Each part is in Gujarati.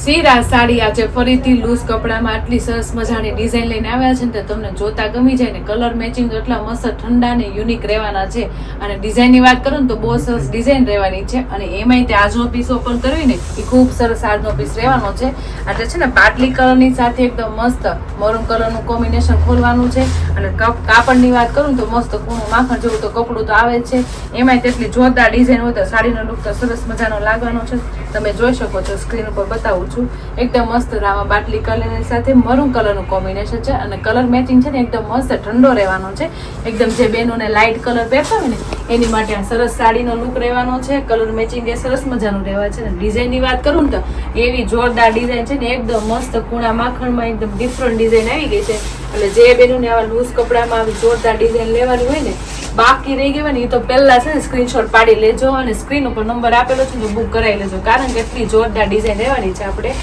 સીરા સાડી આજે ફરીથી લૂઝ કપડામાં આટલી સરસ મજાની ડિઝાઇન લઈને આવ્યા છે ને તમને જોતા ગમી જાય ને કલર મેચિંગ એટલા મસ્ત ઠંડા ને યુનિક રહેવાના છે અને ડિઝાઇનની વાત કરું ને તો બહુ સરસ ડિઝાઇન રહેવાની છે અને એમાંય તે આજનો પીસ ઓપન કરવી ને એ ખૂબ સરસ આજનો પીસ રહેવાનો છે. એટલે છે ને પાટલી કલરની સાથે એકદમ મસ્ત મરૂન કલરનું કોમ્બિનેશન ખોલવાનું છે અને કાપડની વાત કરું તો મસ્ત કૂણું માખણ જેવું તો કપડું તો આવે છે. એમાંય તેટલી જોરદાર ડિઝાઇન હોય તો સાડીનો લુક તો સરસ મજાનો લાગવાનો છે. તમે જોઈ શકો છો સ્ક્રીન ઉપર બતાવું છું. એકદમ મસ્ત રામા પાટલી કલરની સાથે મરૂન કલરનું કોમ્બિનેશન છે અને કલર મેચિંગ છે ને એકદમ મસ્ત ઠંડો રહેવાનો છે. એકદમ જે બહેનોને લાઇટ કલર પહેરતા હોય ને એની માટે આ સરસ સાડીનો લુક રહેવાનો છે. કલર મેચિંગ એ સરસ મજાનું રહેવા છે ને ડિઝાઇનની વાત કરું ને તો એવી જોરદાર ડિઝાઇન છે ને એકદમ મસ્ત કૂણા માખણમાં એકદમ ડિફરન્ટ ડિઝાઇન આવી ગઈ છે. એટલે જે બહેનોને આવા લૂઝ કપડામાં આવી જોરદાર ડિઝાઇન લેવાની હોય ને બાકી રહી ગઈ હોય ને એ તો પહેલા છે ને સ્ક્રીનશોટ પાડી લેજો અને સ્ક્રીન ઉપર નંબર આપેલો છે તો બુક કરાવી લેજો કારણ કે એટલી જોરદાર ડિઝાઇન રહેવાની છે. આપણે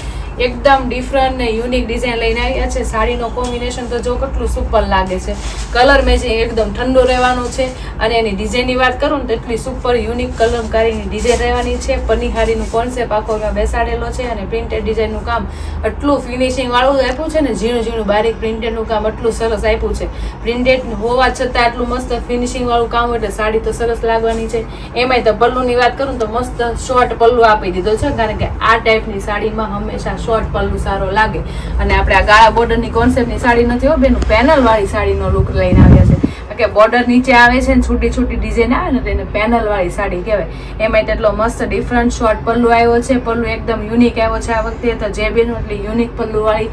એકદમ ડિફરન્ટ ને યુનિક ડિઝાઇન લઈને આવ્યા છે. સાડીનો કોમ્બિનેશન તો જો કેટલું સુપર લાગે છે. કલર મેચિંગ એકદમ ઠંડો રહેવાનો છે અને એની ડિઝાઇનની વાત કરું ને તો એટલી સુપર યુનિક કલમકારીની ડિઝાઇન રહેવાની છે. પનિહારીનું કોન્સેપ્ટ આખો એમાં બેસાડેલો છે અને પ્રિન્ટેડ ડિઝાઇનનું કામ એટલું ફિનિશિંગ વાળું આપ્યું છે ને ઝીણું ઝીણું બારીક પ્રિન્ટેડનું કામ એટલું સરસ આપ્યું છે. પ્રિન્ટેડ હોવા છતાં એટલું મસ્ત ફિનિશિંગ વાળું કામ હોય એટલે સાડી તો સરસ લાગવાની છે. એમાંય તો પલ્લુની વાત કરું તો મસ્ત શોર્ટ પલ્લુ આપી દીધો છે કારણ કે આ ટાઈપની સાડીમાં હંમેશા શોર્ટ પલ્લુ સારો લાગે અને આપણે આ ગાળા બોર્ડરની કોન્સેપ્ટની સાડી નથી હો બેનું પેનલ વાળી સાડીનો લુક લઈને આવ્યા છે કે બોર્ડર નીચે આવે છે ને છોટી છોટી ડિઝાઇન આવે ને તેને પેનલ વાળી સાડી કહેવાય. એમાં તેટલો મસ્ત ડિફરન્ટ શોર્ટ પલ્લુ આવ્યો છે. પલ્લુ એકદમ યુનિક આવ્યો છે આ વખતે તો જે બેનું એટલી યુનિક પલ્લુ વાળી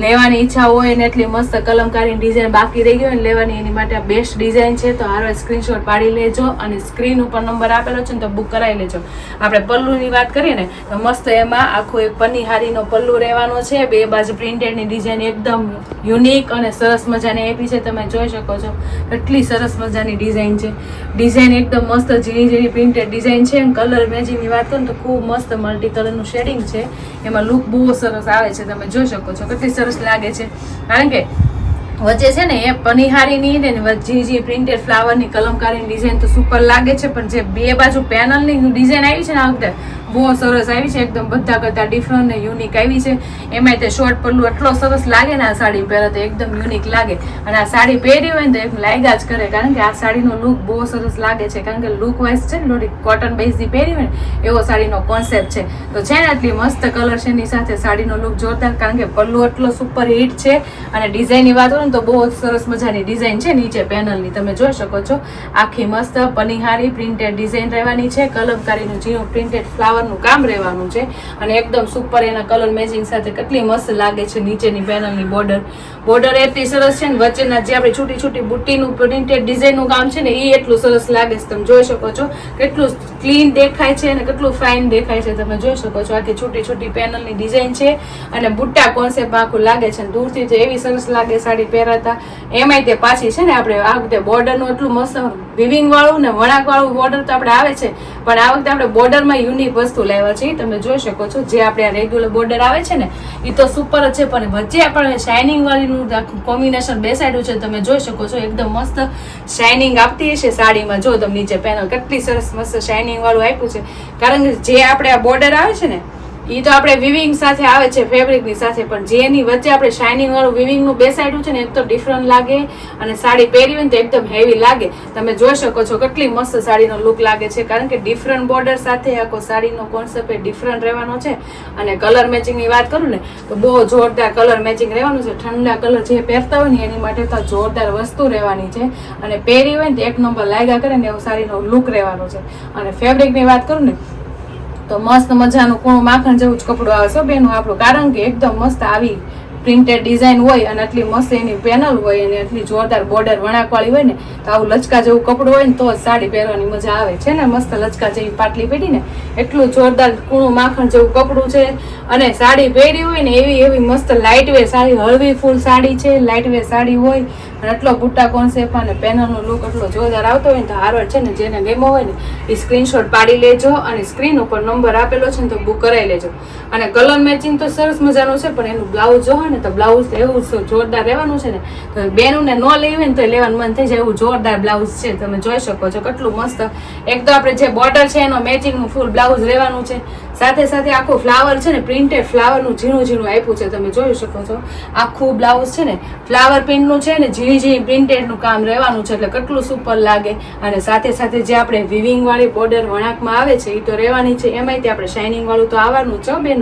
લેવાની ઈચ્છા હોય ને એટલી મસ્ત કલમકારીની ડિઝાઇન બાકી રહી ગઈ હોય ને લેવાની એની માટે બેસ્ટ ડિઝાઇન છે. તો હારો સ્ક્રીનશોટ પાડી લેજો અને સ્ક્રીન ઉપર નંબર આપેલો છે ને તો બુક કરાવી લેજો. આપણે પલ્લુની વાત કરીએ ને તો મસ્ત એમાં આખો એક પનિહારીનો પલ્લુ રહેવાનો છે. બે બાજુ પ્રિન્ટેડની ડિઝાઇન એકદમ યુનિક અને સરસ મજાની આપી છે. તમે જોઈ શકો છો એટલી સરસ મજાની ડિઝાઇન છે. ડિઝાઇન એકદમ મસ્ત ઝીણી ઝીણી પ્રિન્ટેડ ડિઝાઇન છે. કલર મેચિંગની વાત કરું તો ખૂબ મસ્ત મલ્ટી કલરનું શેડિંગ છે. એમાં લુક બહુ સરસ આવે છે. તમે જોઈ શકો છો કેટલી સરસ લાગે છે કારણ કે વચ્ચે છે ને એ પનિહારીની ને વચ્ચે જે પ્રિન્ટેડ ફ્લાવરની કલમકારીની ડિઝાઇન તો સુપર લાગે છે પણ જે બે બાજુ પેનલની ડિઝાઇન આવી છે ને આ વખતે બહુ સરસ આવી છે. એકદમ બધા કરતાં ડિફરન્ટ ને યુનિક આવી છે. એમાંય તે શોર્ટ પલ્લુ એટલો સરસ લાગે ને આ સાડી પહેરે તો એકદમ યુનિક લાગે અને આ સાડી પહેરી હોય ને તો એક લાગ્યા જ કરે કારણ કે આ સાડીનો લુક બહુ સરસ લાગે છે કારણ કે લુક વાઇઝ છે ને થોડી કોટન બેઝની પહેરી હોય ને એવો સાડીનો કોન્સેપ્ટ છે. તો છે ને એટલી મસ્ત કલર છે એની સાથે સાડીનો લુક જોરદાર કારણ કે પલ્લુ એટલો સુપર હિટ છે અને ડિઝાઇનની વાત હોય ને તો બહુ સરસ મજાની ડિઝાઇન છે નીચે પેનલની તમે જોઈ શકો છો. આખી મસ્ત પનિહારી પ્રિન્ટેડ ડિઝાઇન રહેવાની છે. કલમકારીનું ઝીણું પ્રિન્ટેડ ફ્લાવરનું કામ રહેવાનું છે અને એકદમ સુપર એના કલર મેચિંગ સાથે કેટલી મસ્ત લાગે છે. નીચેની પેનલની બોર્ડર એટલી સરસ છે ને વચ્ચેના જે આપણે છૂટી છૂટી બુટ્ટીનું પ્રિન્ટેડ ડિઝાઇનનું કામ છે ને એ એટલું સરસ લાગે છે. તમે જોઈ શકો છો કેટલું ક્લીન દેખાય છે અને કેટલું ફાઇન દેખાય છે. તમે જોઈ શકો છો આખી છૂટી છૂટી પેનલની ડિઝાઇન છે અને બુટ્ટા કોન્સેપ્ટ આખું લાગે છે. દૂરથી તો એવી સરસ લાગે સાડી પહેરાતા. એમાંય તે પાછી છે ને આપણે આ વખતે બોર્ડરનું એટલું મસ્ત વિવિંગ વાળું ને વણાક વાળું બોર્ડર તો આપણે આવે છે પણ આ વખતે આપણે બોર્ડરમાં યુનિક વસ્તુ લાવ્યા છે. તમે જોઈ શકો છો જે આપણે આ રેગ્યુલર બોર્ડર આવે છે ને એ તો સુપર જ છે પણ વચ્ચે આપણે શાઇનિંગ વાળીનું કોમ્બિનેશન બેસાડ્યું છે. તમે જોઈ શકો છો એકદમ મસ્ત શાઇનિંગ આપતી હશે સાડીમાં. જો તમે નીચે પેનલ કેટલી સરસ મસ્ત શાઇનિંગ વાળું આપ્યું છે કારણ કે જે આપણે આ બોર્ડર આવે છે ને એ તો આપણે વિવિંગ સાથે આવે છે ફેબ્રિકની સાથે પણ જેની વચ્ચે આપણે શાઇનિંગ વાળું વિવિંગનું બેસાડ્યું છે ને એક તો ડિફરન્ટ લાગે અને સાડી પહેરી હોય ને તો એકદમ હેવી લાગે. તમે જોઈ શકો છો કેટલી મસ્ત સાડીનો લુક લાગે છે કારણ કે ડિફરન્ટ બોર્ડર સાથે આખો સાડીનો કોન્સેપ્ટ એ ડિફરન્ટ રહેવાનો છે. અને કલર મેચિંગની વાત કરું ને તો બહુ જોરદાર કલર મેચિંગ રહેવાનું છે. ઠંડા કલર જે પહેરતા હોય ને એની માટે તો જોરદાર વસ્તુ રહેવાની છે અને પહેરી હોય ને તો એક નંબર લાગ્યા કરે ને એવો સાડીનો લુક રહેવાનો છે. અને ફેબ્રિકની વાત કરું ને તો મસ્ત મજાનું કૂણું માખણ જેવું જ કપડું આવે છે બેનું આપણું કારણ કે એકદમ મસ્ત આવી પ્રિન્ટેડ ડિઝાઇન હોય અને એટલી મસ્ત એની પેનલ હોય અને એટલી જોરદાર બોર્ડર વણાકવાળી હોય ને તો આવું લચકા જેવું કપડું હોય ને તો જ સાડી પહેરવાની મજા આવે છે ને. મસ્ત લચકા જેવી પાટલી પહેરી ને એટલું જોરદાર કૂણું માખણ જેવું કપડું છે અને સાડી પહેરી હોય ને એવી મસ્ત લાઇટ વેર સાડી હળવી ફૂલ સાડી છે. લાઇટ વેર સાડી હોય અને એટલો બુટ્ટા કોન્સેપ્ટ અને પેનલનો લુક એટલો જોરદાર આવતો હોય ને તો હારો છે ને જેને ગમ્યો હોય ને એ સ્ક્રીનશોટ પાડી લેજો અને સ્ક્રીન ઉપર નંબર આપેલો છે ને તો બુક કરાવી લેજો. અને કલર મેચિંગ તો સરસ મજાનું છે, પણ એનું બ્લાઉઝ જો હોય ને તો બ્લાઉઝ એવું જોરદાર રહેવાનું છે ને, તો બેનુંને ન લેવી હોય ને તો લેવાનું મન થઈ જાય એવું જોરદાર બ્લાઉઝ છે. તમે જોઈ શકો છો કેટલું મસ્ત. એક તો આપણે જે બોર્ડર છે એનો મેચિંગનું ફૂલ બ્લાઉઝ રહેવાનું છે, સાથે સાથે આખું ફ્લાવર છે ને પ્રિન્ટેડ ફ્લાવરનું ઝીણું ઝીણું આપ્યું છે. તમે જોઈ શકો છો આખું બ્લાઉઝ છે ને ફ્લાવર પ્રિન્ટનું છે ને, ઝીણી ઝીણી પ્રિન્ટેડનું કામ રહેવાનું છે, એટલે કેટલું સુપર લાગે. અને સાથે સાથે જે આપણે વિવિંગ વાળી બોર્ડર વણાકમાં આવે છે એ તો રહેવાની છે, એમાંય આપણે શાઇનિંગ વાળું તો આવવાનું છે બેનું.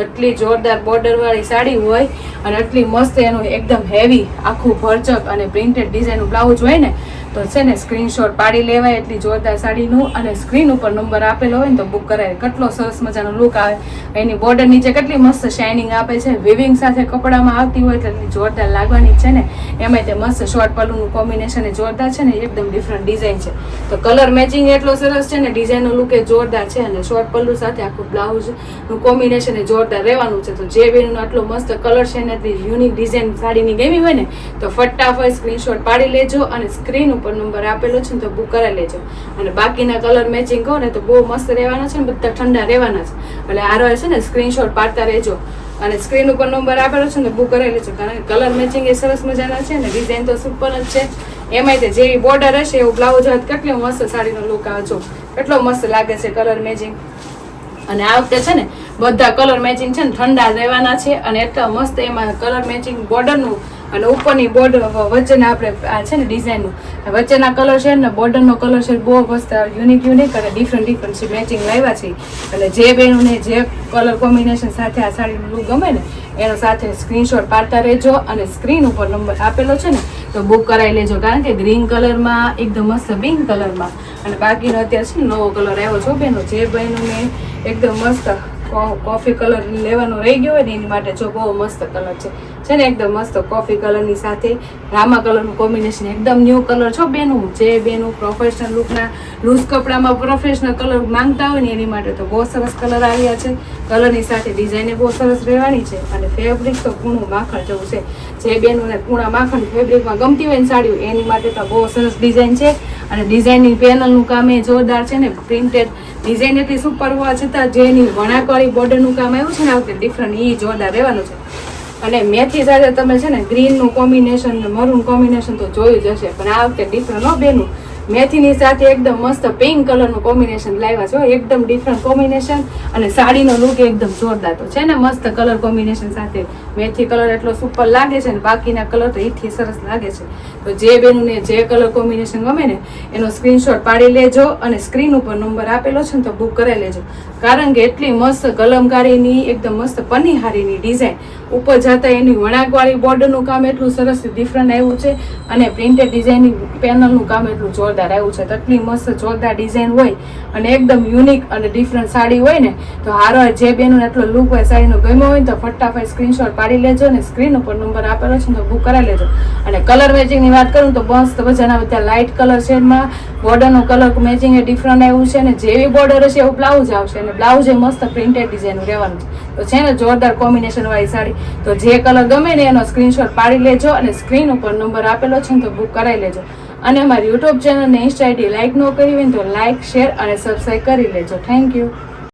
એટલી જોરદાર બોર્ડર વાળી સાડી હોય અને એટલી મસ્ત એનું એકદમ હેવી આખું ભરચક અને પ્રિન્ટેડ ડિઝાઇનનું બ્લાઉઝ હોય ને તો છે ને સ્ક્રીનશોટ પાડી લેવાય એટલી જોરદાર સાડીનું. અને સ્ક્રીન ઉપર નંબર આપેલો હોય ને તો બુક કરાય. કેટલો સરસ મજાનો લુક આવે. એની બોર્ડર નીચે કેટલી મસ્ત શાઇનિંગ આપે છે, વિવિંગ સાથે કપડામાં આવતી હોય એટલે એટલી જોરદાર લાગવાની છે ને. એમાંય તે મસ્ત શોર્ટ પલ્લુનું કોમ્બિનેશન એ જોરદાર છે ને, એકદમ ડિફરન્ટ ડિઝાઇન છે. તો કલર મેચિંગ એટલો સરસ છે ને, ડિઝાઇનનો લુક એ જોરદાર છે અને શોર્ટ પલ્લુ સાથે આખું બ્લાઉઝનું કોમ્બિનેશન એ જોરદાર રહેવાનું છે. તો જે બેનનો આટલો મસ્ત કલર છે ને, યુનિક ડિઝાઇન સાડીની ગમી હોય ને તો ફટાફટ સ્ક્રીનશોટ પાડી લેજો અને સ્ક્રીન ઉપર નંબર આપેલો છે ને તો બુક કરાવી લેજો. અને બાકીના કલર મેચિંગ કહો ને તો બહુ મસ્ત રહેવાના છે ને, બધા ઠંડા રહેવાના છે. એટલે આરો છે ને સ્ક્રીનશોટ પાડતા રહેજો અને સ્ક્રીન ઉપર નંબર આપેલો છે ને બુક કરાવી લેજો. કારણ કે કલર મેચિંગ એ સરસ મજાના છે ને, ડિઝાઇન તો સુપર જ છે. એમાંય તે જેવી બોર્ડર હશે એવું બ્લાઉઝ હોય કેટલો મસ્ત સાડીનો લુક આવજો, કેટલો મસ્ત લાગે છે કલર મેચિંગ. અને આ વખતે છે ને બધા કલર મેચિંગ છે ને ઠંડા રહેવાના છે અને એટલા મસ્ત એમાં કલર મેચિંગ બોર્ડરનું અને ઉપરની બોર્ડર વચ્ચેના આપણે આ છે ને ડિઝાઇનનું વચ્ચેના કલર છે ને બોર્ડરનો કલર છે બહુ મસ્ત યુનિક અને ડિફરન્ટ છે મેચિંગ લાવ્યા છે. એટલે જે બેનોને જે કલર કોમ્બિનેશન સાથે આ સાડીનું લુક ગમે ને એનો સાથે સ્ક્રીનશોટ પાડતા રહેજો અને સ્ક્રીન ઉપર નંબર આપેલો છે ને તો બુક કરાવી લેજો. કારણ કે ગ્રીન કલરમાં એકદમ મસ્ત પિંક કલરમાં અને બાકીનો અત્યારે છે ને નવો કલર આવ્યો છો બેનો. જે બહેનોને એકદમ મસ્ત કોફી કલર લેવાનો રહી ગયો હોય ને એની માટે જો બહુ મસ્ત કલર છે ને, એકદમ મસ્ત કોફી કલરની સાથે રામા કલરનું કોમ્બિનેશન એકદમ ન્યૂ કલર છો બેનું. જે બેનું પ્રોફેશનલ લુકના લૂઝ કપડામાં પ્રોફેશનલ કલર માંગતા હોય ને એની માટે તો બહુ સરસ કલર આવ્યા છે. કલરની સાથે ડિઝાઇન બહુ સરસ રહેવાની છે અને ફેબ્રિક તો પૂણું માખણ જેવું છે. જે બેનોને પૂણા માખણ ફેબ્રિકમાં ગમતી હોય ને સાડીઓ એની માટે તો બહુ સરસ ડિઝાઇન છે. અને ડિઝાઇનની પેનલનું કામ એ જોરદાર છે ને, પ્રિન્ટેડ ડિઝાઇન એટલી સુપર હોવા છતાં જેની વણાકવાળી બોર્ડરનું કામ આવ્યું છે ને આ વખતે ડિફરન્ટ એ જોરદાર રહેવાનું છે. અને મેથી સાથે તમે છે ને ગ્રીનનું કોમ્બિનેશન ને મરૂન કોમ્બિનેશન તો જોયું જ હશે, પણ આ વખતે ડિફરન્ટ હો બેનું. મેથીની સાથે એકદમ મસ્ત પિંક કલરનું કોમ્બિનેશન લાવ્યા છો, એકદમ ડિફરન્ટ કોમ્બિનેશન અને સાડીનો લુક એકદમ જોરદાર તો છે ને મસ્ત કલર કોમ્બિનેશન સાથે. મેથી કલર એટલો સુપર લાગે છે ને, બાકીના કલર તો એથી સરસ લાગે છે. તો જે બેનને જે કલર કોમ્બિનેશન ગમે ને એનો સ્ક્રીનશોટ પાડી લેજો અને સ્ક્રીન ઉપર નંબર આપેલો છે ને તો બુક કરાવી લેજો. કારણ કે એટલી મસ્ત કલમકારીની એકદમ મસ્ત પનીહારીની ડિઝાઇન ઉપર જતા એની વણાકવાળી બોર્ડરનું કામ એટલું સરસ ડિફરન્ટ આવ્યું છે અને પ્રિન્ટેડ ડિઝાઇનની પેનલનું કામ એટલું જોરદાર આવ્યું છે. તો એટલી મસ્ત જોરદાર ડિઝાઇન હોય અને એકદમ યુનિક અને ડિફરન્ટ સાડી હોય ને તો હારો જે બેનો એટલો લુક હોય સાડીનો ગમ્યો હોય તો ફટાફટ સ્ક્રીનશોટ પાડી લેજો અને સ્ક્રીન ઉપર નંબર આપેલો છે તો બુક કરાવી લેજો. અને કલર મેચિંગની વાત કરું તો મસ્ત મજાના બધા લાઇટ કલર શેડમાં બોર્ડરનો કલર મેચિંગ એ ડિફરન્ટ આવ્યું છે અને જેવી બોર્ડર હશે એવું બ્લાઉઝ આવશે અને બ્લાઉઝ એ મસ્ત પ્રિન્ટેડ ડિઝાઇનનું રહેવાનું છે. તો છે ને જોરદાર કોમ્બિનેશન વાળી સાડી. તો જે કલર ગમે ને એનો સ્ક્રીનશોટ પાડી લેજો અને સ્ક્રીન ઉપર નંબર આપેલો છે ને તો બુક કરાવી લેજો. અને અમારી યુટ્યુબ ચેનલ ને ઇન્સ્ટા આઈડી લાઇક ન કરી હોય તો લાઇક, શેર અને સબસ્ક્રાઈબ કરી લેજો. Thank you.